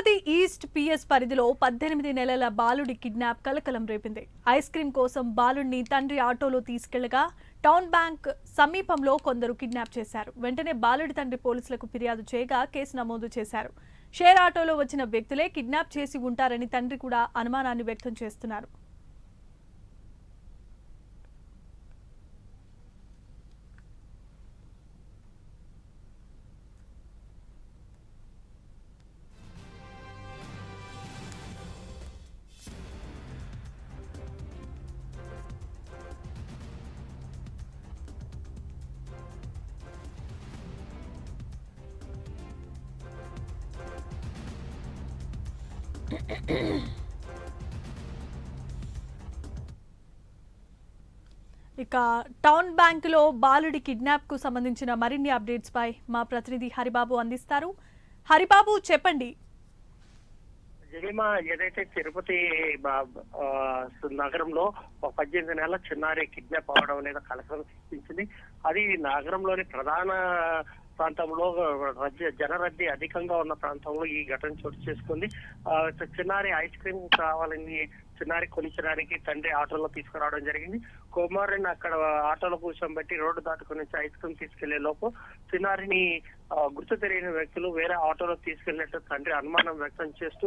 Tirupati east PS పరిధిలో 18 నెలల బాలుడి కిడ్నాప్ కలకలం రేపింది. ఐస్ క్రీం కోసం బాలుడిని తండ్రి ఆటోలో తీసుకెళ్లగా టౌన్ బ్యాంక్ సమీపంలో కొందరు కిడ్నాప్ చేశారు. వెంటనే బాలుడి తండ్రి పోలీసులకు ఫిర్యాదు చేయగా కేసు నమోదు చేశారు. షేర్ ఆటోలో వచ్చిన వ్యక్తులే కిడ్నాప్ చేసి ఉంటారని తండ్రి కూడా అనుమానాన్ని వ్యక్తం చేస్తున్నారు. ఇక టౌన్ బ్యాంకులో బాలుడి కిడ్నాప్ కు సంబంధించిన మరిన్ని అప్డేట్స్ పై మా ప్రతినిధి హరిబాబు అందిస్తారు. హరిబాబు చెప్పండి. జరిమా ఏదైతే తిరుపతి నగరంలో 18 నెలల చిన్నారి కిడ్నాప్ అవడం అనేది కలకలం సృష్టించింది. అది నగరంలోని ప్రధాన ప్రాంతంలో జనరద్దీ అధికంగా ఉన్న ప్రాంతంలో ఈ ఘటన చోటు చేసుకుంది. చిన్నారి ఐస్ క్రీమ్ కావాలని చిన్నారి కొనిచ్చడానికి తండ్రి ఆటోలో తీసుకురావడం జరిగింది. కుమారుని అక్కడ ఆటోలో కూర్చోబెట్టి రోడ్డు దాటుకుని ఐస్ క్రీమ్ తీసుకెళ్లే లోపు చిన్నారిని గుర్తు తెలియని వ్యక్తులు వేరే ఆటోలో తీసుకెళ్లినట్టు తండ్రి అనుమానం వ్యక్తం చేస్తూ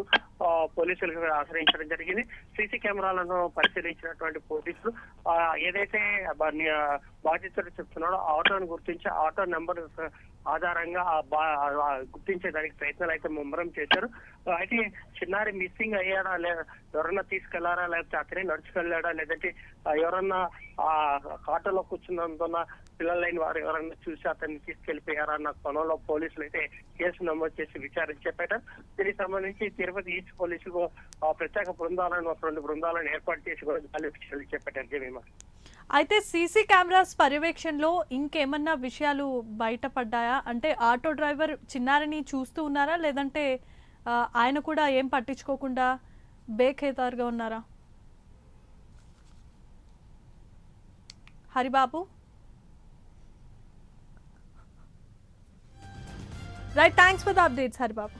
పోలీసులకు ఆశ్రయించడం జరిగింది. సీసీ కెమెరాలను పరిశీలించినటువంటి పోలీసులు ఏదైతే బాధితుడు చెప్తున్నాడో ఆటోను గుర్తించి ఆటో నెంబర్ ఆధారంగా గుర్తించేదానికి ప్రయత్నాలు అయితే ముమ్మరం చేశారు. అయితే చిన్నారి మిస్సింగ్ అయ్యాడా ఎవరన్నా తీసుకెళ్లారా, లేకపోతే అతనే నడుచుకెళ్లాడా, లేదంటే ఎవరన్నా ఆటోలో కూర్చున్నందున పిల్లలైన వారు ఎవరన్నా చూసి అతన్ని తీసుకెళ్లిపోయారా అన్న కోణంలో పోలీసులు అయితే కేసు నమోదు చేసి విచారణ చేపట్టారు. దీనికి సంబంధించి తిరుపతి ఈస్ట్ పోలీసులు ప్రత్యేక బృందాలను 2 బృందాలను ఏర్పాటు చేసి కూడా విచారణ చేపట్టారు. జమీమా అయితే సీసీ కెమెరాస్ పర్యవేక్షణలో ఇంకేమన్నా విషయాలు బయటపడ్డాయా? అంటే ఆటో డ్రైవర్ చిన్నారిని చూస్తూ ఉన్నారా, లేదంటే ఆయన కూడా ఏం పట్టించుకోకుండా బేఖేతారుగా ఉన్నారా? Haribabu right, thanks for the updates Haribabu.